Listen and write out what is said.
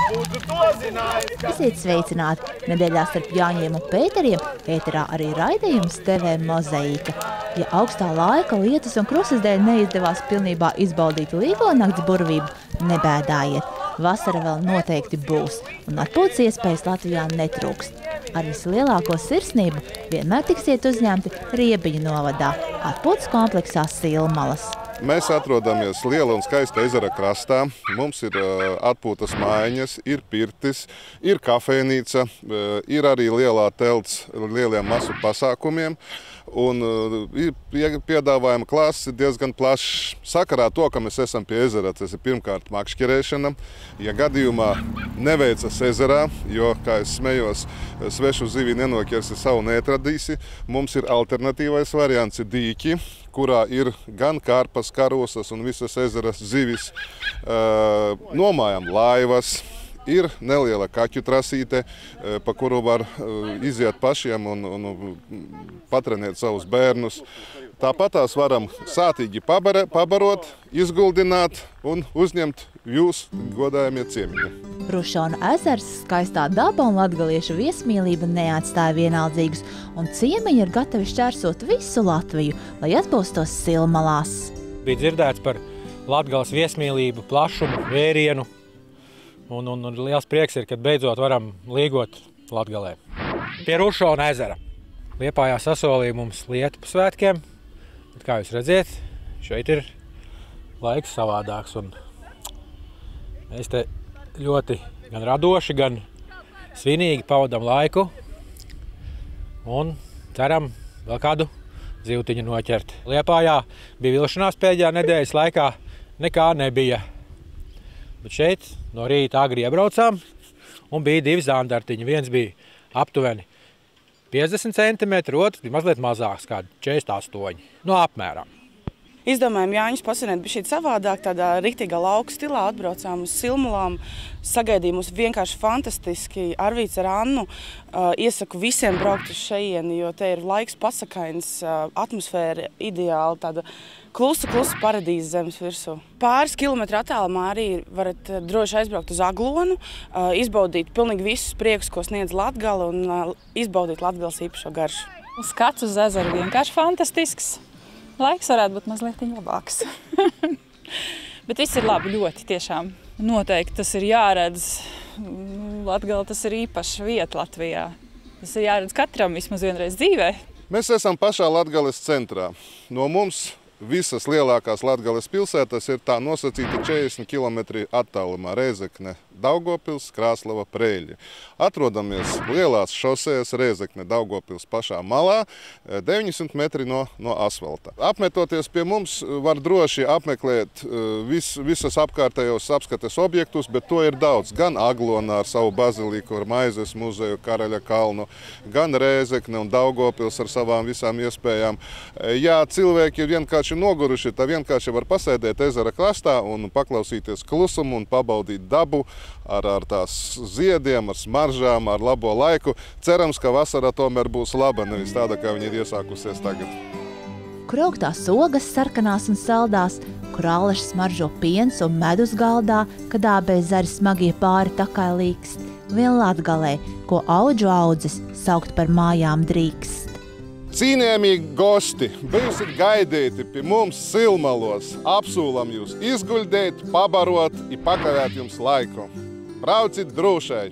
Esiet sveicināti! Nedēļā starp Jāņiem un Pēteriem ēterā arī raidījums TV Mozaīka. Ja augstā laika, lietus un krusas dēļ neizdevās pilnībā izbaudīt līgonakts burvību, nebēdājiet. Vasara vēl noteikti būs, un atpūtas iespējas Latvijā netrūkst. Ar vislielāko sirsnību vienmēr tiksiet uzņemti Riebiņu novadā, atpūtas kompleksā Silmalas. Mēs atrodamies liela un skaista ezera krastā. Mums ir atpūtas mājiņas, ir pirtis, ir kafejnīca, ir arī lielā telts lieliem masu pasākumiem. Un piedāvājuma klāsts ir diezgan plašs. Sakarā to, ka mēs esam pie ezera, tas ir pirmkārt makšķerēšana. Ja gadījumā neveicas ezerā, jo, kā es smējos, svešu zivi nenokiersi, savu neatradīsi, mums ir alternatīvais variants ir dīķi, kurā ir gan karpas, karosas un visas ezeras zivis. Nomājam laivas. Ir neliela kaķu trasīte, pa kuru var iziet pašiem un patrenēt savus bērnus. Tāpat tās varam sātīgi pabarot, izguldināt un uzņemt jūs, godājamie ciemiņi. Rušona ezers, skaistā daba un latgaliešu viesmīlība neatstāja vienaldzīgus, un ciemiņi ir gatavi šķērsot visu Latviju, lai atpūstos Silmalās. Bija dzirdēts par Latgales viesmīlību, plašumu, vērienu. Un liels prieks ir, kad beidzot varam līgot Latgalē. Pie Rušona ezera. Liepājā sasolīja mums lietu pa svētkiem. Bet, kā jūs redziet, šeit ir laiks savādāks. Un mēs te ļoti gan radoši, gan svinīgi pavadam laiku. Un ceram vēl kādu zivtiņu noķert. Liepājā bija vilšanās pēdējā nedēļas laikā, nekā nebija. Bet šeit no rīta agri iebraucām un bija divi zandartiņi. Viens bija aptuveni 50 cm, otrs bija mazliet mazāks, kādi 48, no apmēram. Izdomājām Jāņus pasvinēt bišķīt savādāk, tādā riktīgā lauku stilā, atbraucām uz Silmalām, sagaidīja mūs vienkārši fantastiski. Arvīts ar Annu iesaku visiem braukt uz šeieni, jo te ir laiks pasakains, atmosfēra ideāla, tāda klusa paradīze zemes virsū. Pāris kilometru attālumā arī varat droši aizbraukt uz Aglonu, izbaudīt pilnīgi visus priekus, ko sniedz Latgale, un izbaudīt Latgales īpašo garšu. Skats uz ezeru vienkārši fantastisks. Laiks varētu būt mazliet labāks. Bet viss ir labi, ļoti tiešām. Noteikti tas ir jāredz. Latgale tas ir īpaša vieta Latvijā. Tas ir jāredz katram vismaz vienreiz dzīvē. Mēs esam pašā Latgales centrā. No mums visas lielākās Latgales pilsētas ir tā nosacīta 40 km attālumā - Rēzekne, Daugavpils, Krāslava, Preļļi. Atrodamies lielās šosejas Rēzekne, Daugavpils pašā malā, 900 metri no asfalta. Apmetoties pie mums, var droši apmeklēt visas apkārtējos apskates objektus, bet to ir daudz. Gan Aglonā ar savu baziliku, ar Maizes muzeju, Karaļa kalnu, gan Rēzekne un Daugavpils ar savām visām iespējām. Ja cilvēki ir vienkārši noguruši, tad vienkārši var pasēdēt ezera krastā un paklausīties klusumu un pabaudīt dabu ar tās ziediem, ar smaržām, ar labo laiku. Cerams, ka vasara tomēr būs laba, nevis tāda, kā viņa ir iesākusies tagad. Kur augtās ogas sarkanās un saldās, kur āleši smaržo piens un medus galdā, kad ābēs zari smagie pāri takai līkst. Vien Latgalē, ko audžu audzes saukt par mājām drīkst. Cienījamie gosti, bijusit gaidīti pie mums Silmalos. Apsūlam jūs izguļdēt, pabarot un pakavēt jums laiku. Braucit drošai!